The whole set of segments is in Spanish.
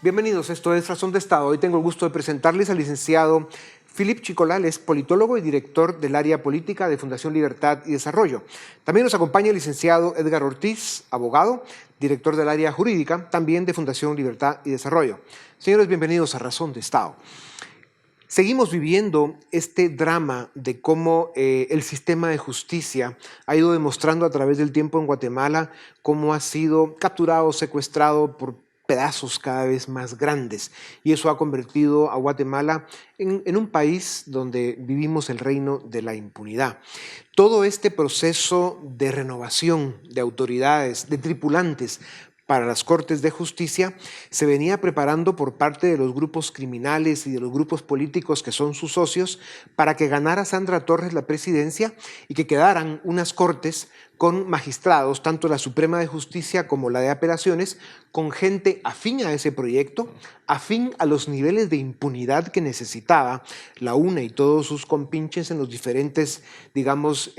Bienvenidos, esto es Razón de Estado. Hoy tengo el gusto de presentarles al licenciado Philip Chicolales, politólogo y director del área política de Fundación Libertad y Desarrollo. También nos acompaña el licenciado Edgar Ortiz, abogado, director del área jurídica, también de Fundación Libertad y Desarrollo. Señores, bienvenidos a Razón de Estado. Seguimos viviendo este drama de cómo el sistema de justicia ha ido demostrando a través del tiempo en Guatemala cómo ha sido capturado, secuestrado por pedazos cada vez más grandes. Y eso ha convertido a Guatemala en un país donde vivimos el reino de la impunidad. Todo este proceso de renovación de autoridades, de tripulantes, para las Cortes de Justicia se venía preparando por parte de los grupos criminales y de los grupos políticos que son sus socios para que ganara Sandra Torres la presidencia y que quedaran unas Cortes con magistrados, tanto la Suprema de Justicia como la de Apelaciones, con gente afín a ese proyecto, afín a los niveles de impunidad que necesitaba la UNA y todos sus compinches en los diferentes, digamos,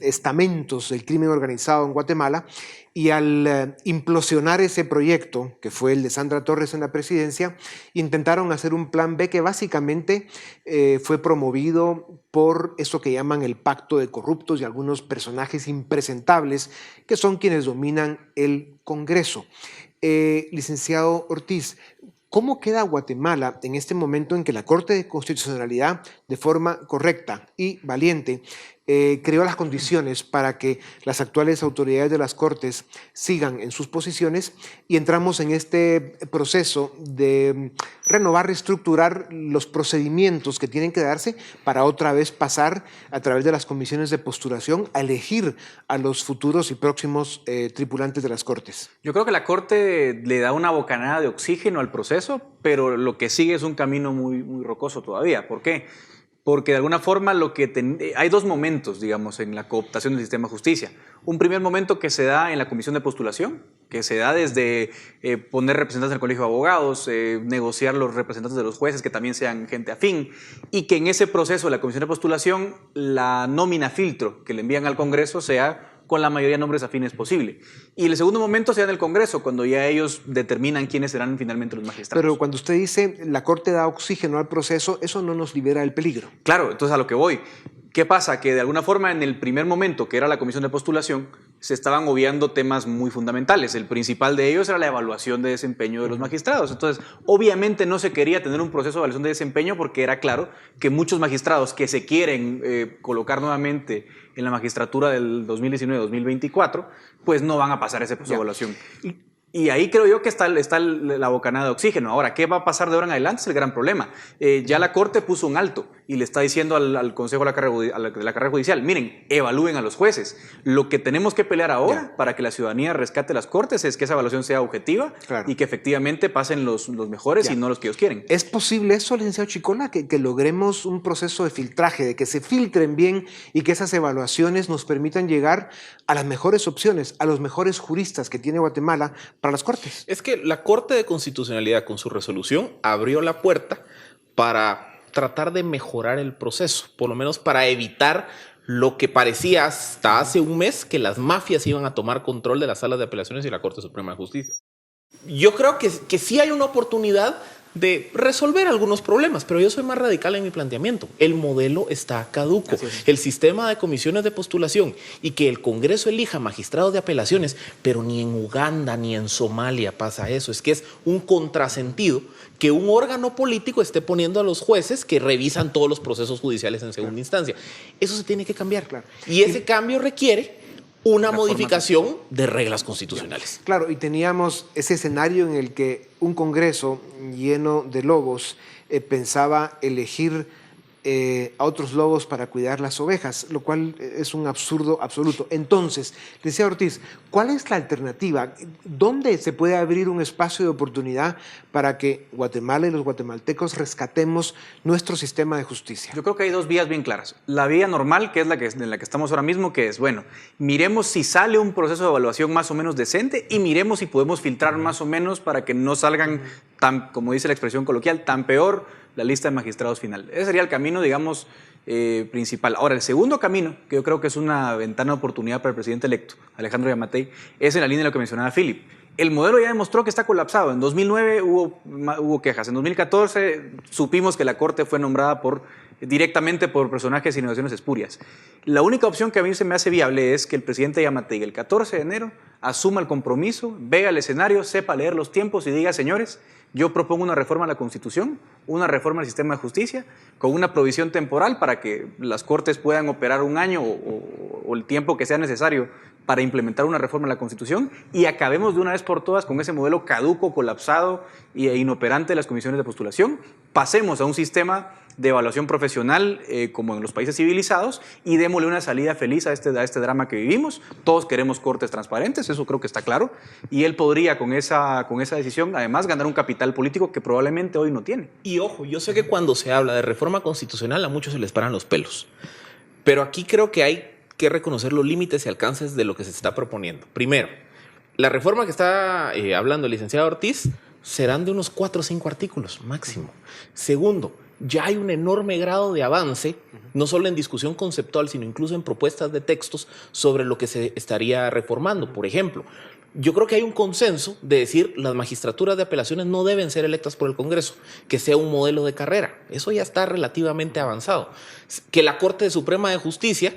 estamentos del crimen organizado en Guatemala. Y al implosionar ese proyecto, que fue el de Sandra Torres en la presidencia, intentaron hacer un plan B que básicamente fue promovido por eso que llaman el pacto de corruptos y algunos personajes impresentables que son quienes dominan el Congreso. Licenciado Ortiz, ¿cómo queda Guatemala en este momento en que la Corte de Constitucionalidad, de forma correcta y valiente, creó las condiciones para que las actuales autoridades de las Cortes sigan en sus posiciones y entramos en este proceso de renovar, reestructurar los procedimientos que tienen que darse para otra vez pasar a través de las comisiones de postulación a elegir a los futuros y próximos tripulantes de las Cortes? Yo creo que la Corte le da una bocanada de oxígeno al proceso, pero lo que sigue es un camino muy rocoso todavía. ¿Por qué? Porque de alguna forma hay dos momentos, digamos, en la cooptación del sistema de justicia. Un primer momento que se da en la comisión de postulación, que se da desde poner representantes en el colegio de abogados, negociar los representantes de los jueces que también sean gente afín, y que en ese proceso de la comisión de postulación la nómina filtro que le envían al Congreso sea con la mayoría de nombres afines posible. Y el segundo momento sea en el Congreso, cuando ya ellos determinan quiénes serán finalmente los magistrados. Pero cuando usted dice la Corte da oxígeno al proceso, eso no nos libera del peligro. Claro, entonces a lo que voy. ¿Qué pasa? Que de alguna forma en el primer momento, que era la comisión de postulación, se estaban obviando temas muy fundamentales. El principal de ellos era la evaluación de desempeño de los magistrados. Entonces, obviamente no se quería tener un proceso de evaluación de desempeño porque era claro que muchos magistrados que se quieren colocar nuevamente en la magistratura del 2019-2024, pues no van a pasar ese proceso de evaluación. Y ahí creo yo que está la bocanada de oxígeno. Ahora, ¿qué va a pasar de ahora en adelante? Es el gran problema. Ya la Corte puso un alto y le está diciendo al Consejo de la Carrera Judicial, miren, evalúen a los jueces. Lo que tenemos que pelear ahora para que la ciudadanía rescate las Cortes es que esa evaluación sea objetiva y que efectivamente pasen los mejores y no los que ellos quieren. ¿Es posible eso, licenciado Chicola, que logremos un proceso de filtraje, de que se filtren bien y que esas evaluaciones nos permitan llegar a las mejores opciones, a los mejores juristas que tiene Guatemala para las Cortes? Es que la Corte de Constitucionalidad con su resolución abrió la puerta para tratar de mejorar el proceso, por lo menos para evitar lo que parecía hasta hace un mes que las mafias iban a tomar control de las salas de apelaciones y la Corte Suprema de Justicia. Yo creo que sí hay una oportunidad de resolver algunos problemas, pero yo soy más radical en mi planteamiento. El modelo está caduco. El sistema de comisiones de postulación y que el Congreso elija magistrados de apelaciones, pero ni en Uganda ni en Somalia pasa eso. Es que es un contrasentido que un órgano político esté poniendo a los jueces que revisan todos los procesos judiciales en segunda instancia. Eso se tiene que cambiar. Y ese cambio requiere una modificación de reglas constitucionales. Claro, y teníamos ese escenario en el que un Congreso lleno de lobos pensaba elegir a otros lobos para cuidar las ovejas, lo cual es un absurdo absoluto. Entonces, licenciado Ortiz, ¿cuál es la alternativa? ¿Dónde se puede abrir un espacio de oportunidad para que Guatemala y los guatemaltecos rescatemos nuestro sistema de justicia? Yo creo que hay dos vías bien claras. La vía normal, que es en la que estamos ahora mismo, que es, bueno, miremos si sale un proceso de evaluación más o menos decente y miremos si podemos filtrar más o menos para que no salgan tan, como dice la expresión coloquial, tan peor la lista de magistrados final. Ese sería el camino, digamos, principal. Ahora, el segundo camino, que yo creo que es una ventana de oportunidad para el presidente electo, Alejandro Yamatei, es en la línea de lo que mencionaba Philip. El modelo ya demostró que está colapsado. En 2009 hubo quejas. En 2014 supimos que la Corte fue nombrada directamente por personajes y negociaciones espurias. La única opción que a mí se me hace viable es que el presidente Yamatei el 14 de enero asuma el compromiso, vea el escenario, sepa leer los tiempos y diga, señores, yo propongo una reforma a la Constitución, una reforma al sistema de justicia, con una provisión temporal para que las Cortes puedan operar un año o el tiempo que sea necesario para implementar una reforma a la Constitución y acabemos de una vez por todas con ese modelo caduco, colapsado e inoperante de las comisiones de postulación. Pasemos a un sistema de evaluación profesional como en los países civilizados y démosle una salida feliz a este drama que vivimos. Todos queremos cortes transparentes, eso creo que está claro, y él podría con esa decisión además ganar un capital político que probablemente hoy no tiene. Y ojo, yo sé que cuando se habla de reforma constitucional a muchos se les paran los pelos, pero aquí creo que hay que reconocer los límites y alcances de lo que se está proponiendo. Primero, la reforma que está hablando el licenciado Ortiz serán de unos 4 o 5 artículos máximo. Segundo, ya hay un enorme grado de avance, no solo en discusión conceptual, sino incluso en propuestas de textos sobre lo que se estaría reformando. Por ejemplo, yo creo que hay un consenso de decir las magistraturas de apelaciones no deben ser electas por el Congreso, que sea un modelo de carrera. Eso ya está relativamente avanzado. Que la Corte Suprema de Justicia,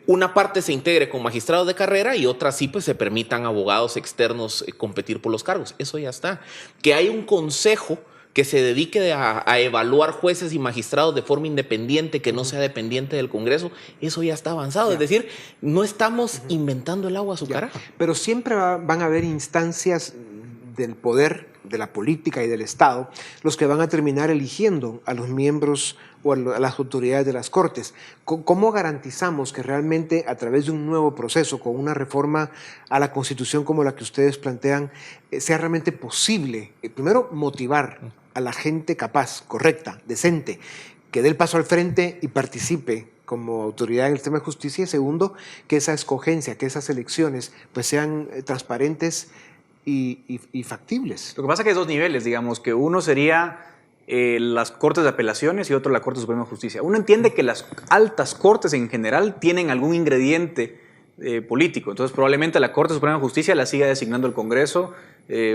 una parte se integre con magistrados de carrera y otra sí pues se permitan abogados externos competir por los cargos. Eso ya está. Que hay un consejo que se dedique a evaluar jueces y magistrados de forma independiente, que no sea dependiente del Congreso, eso ya está avanzado. Ya. Es decir, no estamos inventando el agua azucarada. Pero siempre van a haber instancias del poder, de la política y del Estado, los que van a terminar eligiendo a los miembros o a las autoridades de las Cortes. ¿Cómo garantizamos que realmente a través de un nuevo proceso, con una reforma a la Constitución como la que ustedes plantean, sea realmente posible, primero, motivar a la gente capaz, correcta, decente, que dé el paso al frente y participe como autoridad en el sistema de justicia? Y segundo, que esa escogencia, que esas elecciones pues sean transparentes y factibles. Lo que pasa es que hay dos niveles, digamos, que uno sería las Cortes de Apelaciones y otro la Corte Suprema de Justicia. Uno entiende que las altas cortes en general tienen algún ingrediente político, entonces probablemente la Corte Suprema de Justicia la siga designando el Congreso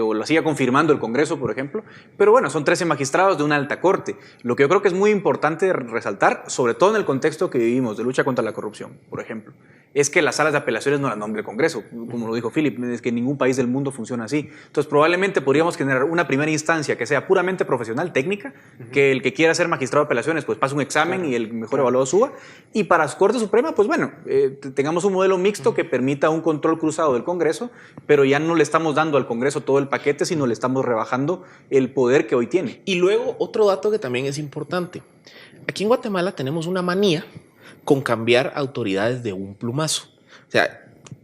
o la siga confirmando el Congreso, por ejemplo, pero bueno, son 13 magistrados de una alta corte. Lo que yo creo que es muy importante resaltar, sobre todo en el contexto que vivimos de lucha contra la corrupción, por ejemplo, es que las salas de apelaciones no las nombra el Congreso, como lo dijo Philip, es que ningún país del mundo funciona así. Entonces probablemente podríamos generar una primera instancia que sea puramente profesional, técnica, que el que quiera ser magistrado de apelaciones pues pase un examen y el mejor evaluado suba, y para la Corte Suprema pues bueno, tengamos un modelo mixto que permita un control cruzado del Congreso, pero ya no le estamos dando al Congreso todo el paquete, sino le estamos rebajando el poder que hoy tiene. Y luego otro dato que también es importante. Aquí en Guatemala tenemos una manía con cambiar autoridades de un plumazo. O sea,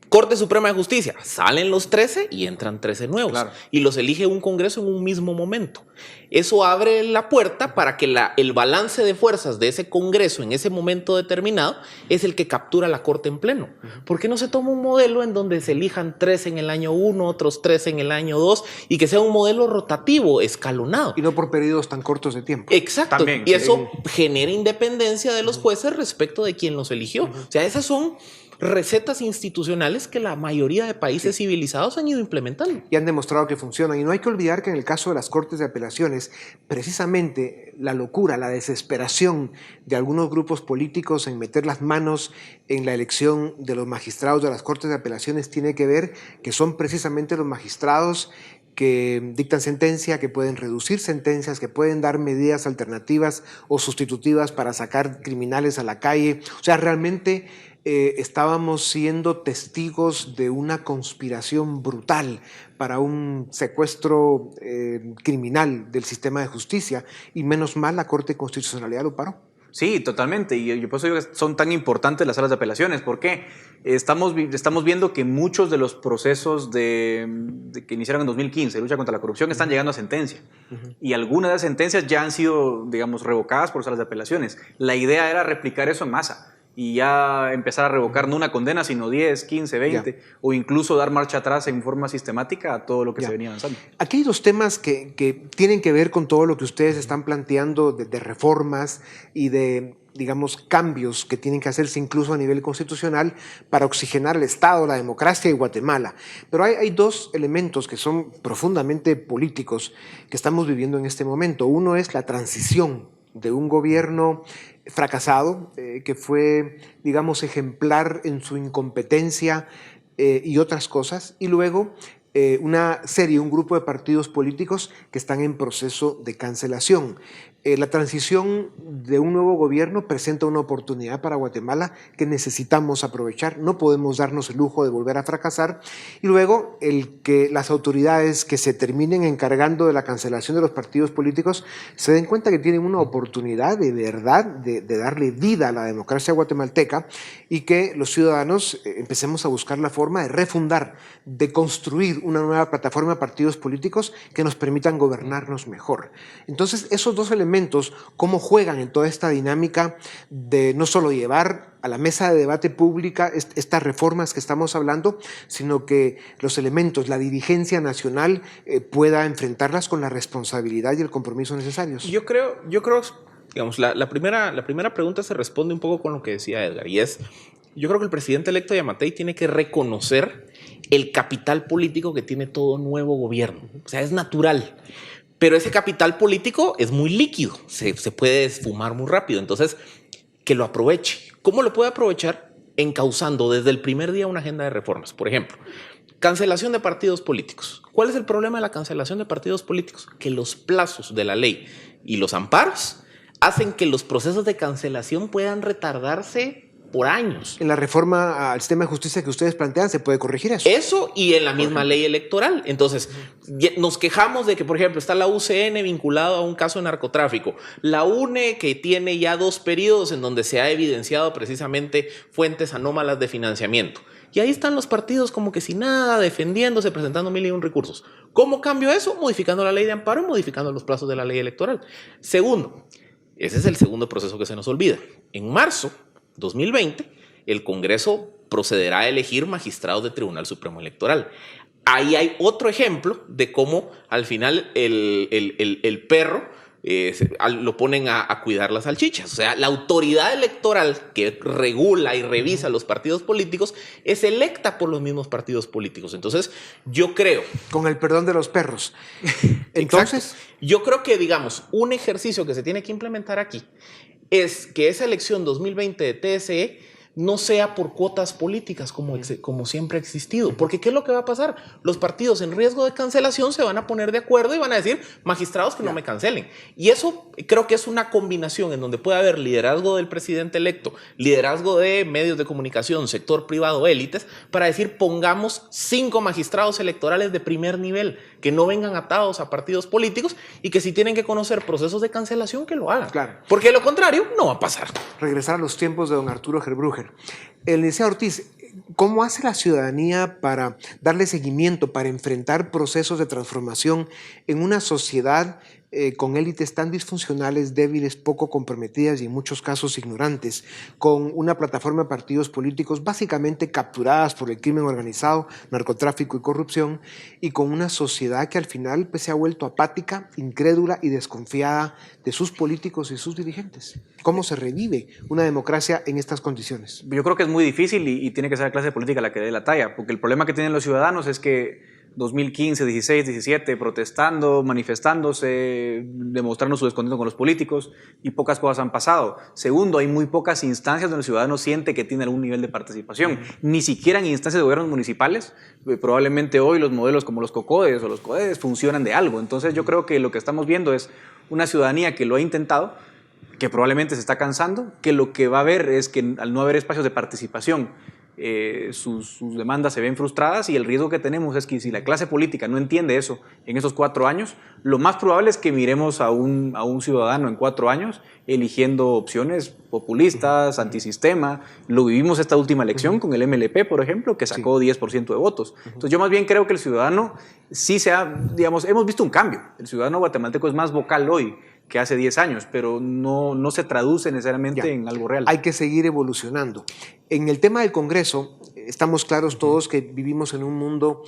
Corte Suprema de Justicia, salen los 13 y entran 13 nuevos. Claro. Y los elige un Congreso en un mismo momento. Eso abre la puerta para que el balance de fuerzas de ese Congreso en ese momento determinado es el que captura la Corte en pleno. ¿Por qué no se toma un modelo en donde se elijan 3 en el año 1, otros 3 en el año 2 y que sea un modelo rotativo, escalonado? Y no por periodos tan cortos de tiempo. Exacto. También, y eso genera independencia de los jueces respecto de quien los eligió. O sea, esas son recetas institucionales que la mayoría de países civilizados han ido implementando. Y han demostrado que funcionan. Y no hay que olvidar que en el caso de las Cortes de Apelaciones, precisamente la locura, la desesperación de algunos grupos políticos en meter las manos en la elección de los magistrados de las Cortes de Apelaciones tiene que ver que son precisamente los magistrados que dictan sentencia, que pueden reducir sentencias, que pueden dar medidas alternativas o sustitutivas para sacar criminales a la calle. O sea, realmente estábamos siendo testigos de una conspiración brutal para un secuestro criminal del sistema de justicia, y menos mal la Corte de Constitucionalidad lo paró. Sí, totalmente, y por eso digo que son tan importantes las salas de apelaciones, porque estamos viendo que muchos de los procesos que iniciaron en 2015, de lucha contra la corrupción, están llegando a sentencia, y algunas de las sentencias ya han sido, digamos, revocadas por salas de apelaciones. La idea era replicar eso en masa y ya empezar a revocar no una condena, sino 10, 15, 20, o incluso dar marcha atrás en forma sistemática a todo lo que se venía avanzando. Aquí hay dos temas que tienen que ver con todo lo que ustedes están planteando de reformas y de digamos, cambios que tienen que hacerse incluso a nivel constitucional para oxigenar el Estado, la democracia y Guatemala. Pero hay dos elementos que son profundamente políticos que estamos viviendo en este momento. Uno es la transición de un gobierno fracasado, que fue, digamos, ejemplar en su incompetencia y otras cosas, y luego un grupo de partidos políticos que están en proceso de cancelación. La transición de un nuevo gobierno presenta una oportunidad para Guatemala que necesitamos aprovechar. No podemos darnos el lujo de volver a fracasar. Y luego, el que las autoridades que se terminen encargando de la cancelación de los partidos políticos se den cuenta que tienen una oportunidad de verdad de darle vida a la democracia guatemalteca y que los ciudadanos empecemos a buscar la forma de refundar, de construir una nueva plataforma de partidos políticos que nos permitan gobernarnos mejor. Entonces, esos dos elementos, cómo juegan en toda esta dinámica de no solo llevar a la mesa de debate pública estas reformas que estamos hablando, sino que los elementos, la dirigencia nacional pueda enfrentarlas con la responsabilidad y el compromiso necesarios. Yo creo, digamos, la primera pregunta se responde un poco con lo que decía Edgar, y es, yo creo que el presidente electo Yamatei tiene que reconocer el capital político que tiene todo nuevo gobierno. O sea, es natural. Pero ese capital político es muy líquido, se puede esfumar muy rápido. Entonces, que lo aproveche. ¿Cómo lo puede aprovechar? Encauzando desde el primer día una agenda de reformas. Por ejemplo, cancelación de partidos políticos. ¿Cuál es el problema de la cancelación de partidos políticos? Que los plazos de la ley y los amparos hacen que los procesos de cancelación puedan retardarse por años. En la reforma al sistema de justicia que ustedes plantean se puede corregir eso. Eso y en la misma ley electoral. Entonces, nos quejamos de que, por ejemplo, está la UCN vinculado a un caso de narcotráfico. La UNE, que tiene ya 2 periodos en donde se ha evidenciado precisamente fuentes anómalas de financiamiento. Y ahí están los partidos como que sin nada, defendiéndose, presentando 1001 recursos. ¿Cómo cambio eso? Modificando la ley de amparo y modificando los plazos de la ley electoral. Segundo, ese es el segundo proceso que se nos olvida. En marzo 2020, el Congreso procederá a elegir magistrados del Tribunal Supremo Electoral. Ahí hay otro ejemplo de cómo al final el perro lo ponen a cuidar las salchichas. O sea, la autoridad electoral que regula y revisa los partidos políticos es electa por los mismos partidos políticos. Entonces, yo creo... Con el perdón de los perros. Entonces, yo creo que, digamos, un ejercicio que se tiene que implementar aquí es que esa elección 2020 de TSE no sea por cuotas políticas como siempre ha existido. Porque ¿qué es lo que va a pasar? Los partidos en riesgo de cancelación se van a poner de acuerdo y van a decir, magistrados que no me cancelen. Y eso creo que es una combinación en donde puede haber liderazgo del presidente electo, liderazgo de medios de comunicación, sector privado, élites, para decir, pongamos 5 magistrados electorales de primer nivel, que no vengan atados a partidos políticos y que si tienen que conocer procesos de cancelación, que lo hagan. Claro. Porque de lo contrario, no va a pasar. Regresar a los tiempos de don Arturo Gerbruger. El licenciado Ortiz, ¿cómo hace la ciudadanía para darle seguimiento, para enfrentar procesos de transformación en una sociedad con élites tan disfuncionales, débiles, poco comprometidas y en muchos casos ignorantes, con una plataforma de partidos políticos básicamente capturadas por el crimen organizado, narcotráfico y corrupción, y con una sociedad que al final pues, se ha vuelto apática, incrédula y desconfiada de sus políticos y sus dirigentes? ¿Cómo se revive una democracia en estas condiciones? Yo creo que es muy difícil y tiene que ser la clase política la que dé la talla, porque el problema que tienen los ciudadanos es que 2015, 16, 17, protestando, manifestándose, demostrando su descontento con los políticos y pocas cosas han pasado. Segundo, hay muy pocas instancias donde el ciudadano siente que tiene algún nivel de participación. Ni siquiera en instancias de gobiernos municipales. Probablemente hoy los modelos como los COCODES o los CODES funcionan de algo. Entonces yo creo que lo que estamos viendo es una ciudadanía que lo ha intentado, que probablemente se está cansando, que lo que va a ver es que al no haber espacios de participación, sus demandas se ven frustradas y el riesgo que tenemos es que si la clase política no entiende eso en esos 4 años, lo más probable es que miremos a un ciudadano en 4 años eligiendo opciones populistas, antisistema. Lo vivimos esta última elección con el MLP, por ejemplo, que sacó 10% de votos. Entonces yo más bien creo que el ciudadano sí digamos, hemos visto un cambio. El ciudadano guatemalteco es más vocal hoy que hace 10 años, pero no se traduce necesariamente en algo real. Hay que seguir evolucionando. En el tema del Congreso, estamos claros todos que vivimos en un mundo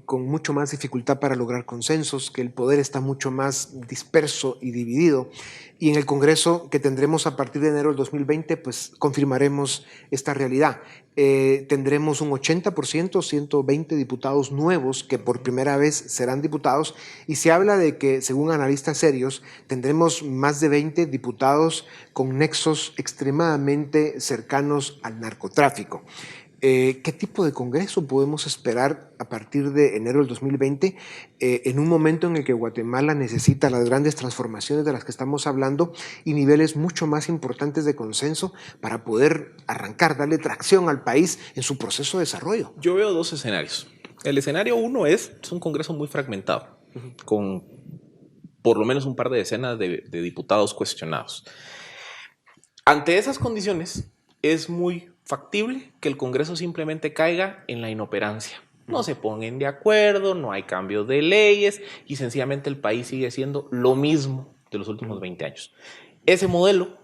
con mucho más dificultad para lograr consensos, que el poder está mucho más disperso y dividido. Y en el Congreso que tendremos a partir de enero del 2020, pues confirmaremos esta realidad. Tendremos un 80%, 120 diputados nuevos que por primera vez serán diputados, y se habla de que, según analistas serios, tendremos más de 20 diputados con nexos extremadamente cercanos al narcotráfico. ¿Qué tipo de Congreso podemos esperar a partir de enero del 2020 en un momento en el que Guatemala necesita las grandes transformaciones de las que estamos hablando y niveles mucho más importantes de consenso para poder arrancar, darle tracción al país en su proceso de desarrollo? Yo veo dos escenarios. El escenario uno es un Congreso muy fragmentado, con por lo menos un par de decenas de diputados cuestionados. Ante esas condiciones, es muy factible que el Congreso simplemente caiga en la inoperancia. No se pongan de acuerdo, no hay cambios de leyes y sencillamente el país sigue siendo lo mismo de los últimos 20 años. Ese modelo,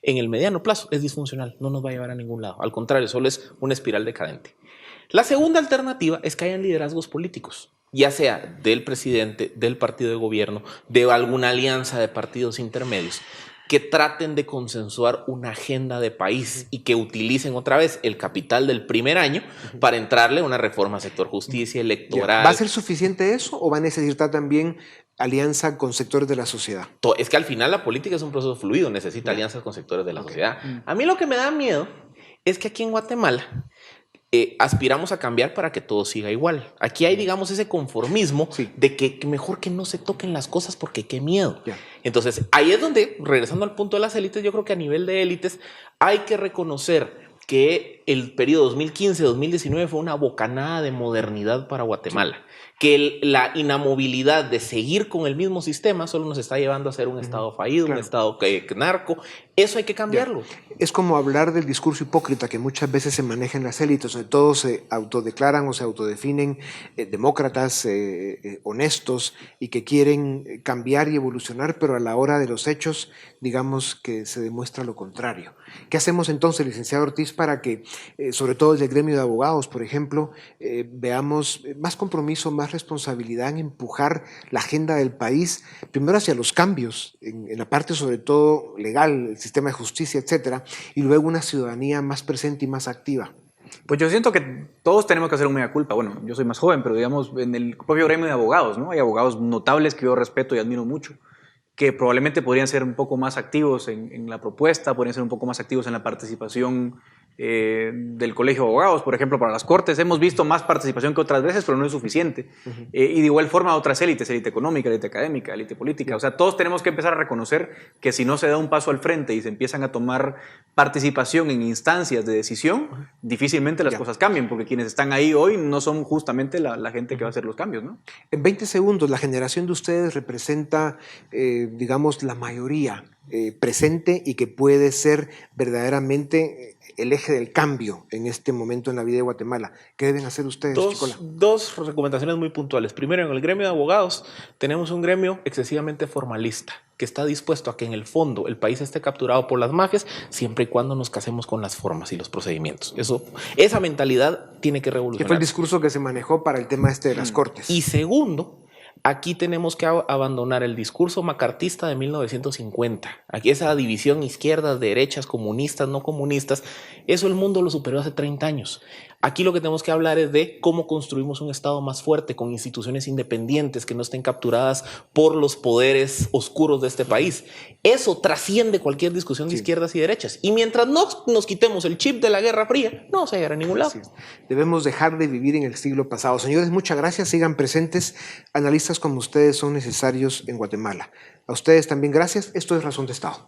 en el mediano plazo, es disfuncional, no nos va a llevar a ningún lado. Al contrario, solo es una espiral decadente. La segunda alternativa es que hayan liderazgos políticos, ya sea del presidente, del partido de gobierno, de alguna alianza de partidos intermedios, que traten de consensuar una agenda de país y que utilicen otra vez el capital del primer año para entrarle a una reforma sector justicia, electoral. ¿Va a ser suficiente eso o va a necesitar también alianza con sectores de la sociedad? Es que al final la política es un proceso fluido, necesita alianzas con sectores de la sociedad. A mí lo que me da miedo es que aquí en Guatemala aspiramos a cambiar para que todo siga igual. Aquí hay, digamos, ese conformismo de que mejor que no se toquen las cosas porque qué miedo. Entonces, ahí es donde, regresando al punto de las élites, yo creo que a nivel de élites hay que reconocer que el periodo 2015-2019 fue una bocanada de modernidad para Guatemala. Que la inamovilidad de seguir con el mismo sistema solo nos está llevando a ser un estado fallido, un estado narco. Eso hay que cambiarlo. Es como hablar del discurso hipócrita que muchas veces se maneja en las élites, donde todos se autodeclaran o se autodefinen demócratas honestos y que quieren cambiar y evolucionar, pero a la hora de los hechos, digamos que se demuestra lo contrario. ¿Qué hacemos entonces, licenciado Ortiz, para que, sobre todo desde el gremio de abogados, por ejemplo, veamos más compromiso, más responsabilidad en empujar la agenda del país, primero hacia los cambios, en la parte sobre todo legal, el sistema de justicia, etcétera, y luego una ciudadanía más presente y más activa? Pues yo siento que todos tenemos que hacer un mea culpa. Bueno, yo soy más joven, pero digamos en el propio gremio de abogados, ¿no? Hay abogados notables que yo respeto y admiro mucho, que probablemente podrían ser un poco más activos en la propuesta, podrían ser un poco más activos en la participación del Colegio de Abogados, por ejemplo, para las Cortes. Hemos visto más participación que otras veces, pero no es suficiente. Y de igual forma otras élites, élite económica, élite académica, élite política. O sea, todos tenemos que empezar a reconocer que si no se da un paso al frente y se empiezan a tomar participación en instancias de decisión, difícilmente las cosas cambien, porque quienes están ahí hoy no son justamente la gente que va a hacer los cambios, ¿no? En 20 segundos, la generación de ustedes representa, digamos, la mayoría presente y que puede ser verdaderamente el eje del cambio en este momento en la vida de Guatemala. ¿Qué deben hacer ustedes, Chicola? Dos recomendaciones muy puntuales. Primero, en el gremio de abogados tenemos un gremio excesivamente formalista, que está dispuesto a que en el fondo el país esté capturado por las mafias siempre y cuando nos casemos con las formas y los procedimientos. Esa mentalidad tiene que revolucionar. Que fue el discurso que se manejó para el tema de las Cortes. Y segundo, aquí tenemos que abandonar el discurso macartista de 1950. Aquí esa división izquierdas, derechas, comunistas, no comunistas, eso el mundo lo superó hace 30 años. Aquí lo que tenemos que hablar es de cómo construimos un Estado más fuerte, con instituciones independientes que no estén capturadas por los poderes oscuros de este país. Eso trasciende cualquier discusión de izquierdas y derechas. Y mientras no nos quitemos el chip de la Guerra Fría, no vamos a llegar a ningún lado. Sí. Debemos dejar de vivir en el siglo pasado. Señores, muchas gracias. Sigan presentes. Analistas como ustedes son necesarios en Guatemala. A ustedes también gracias. Esto es Razón de Estado.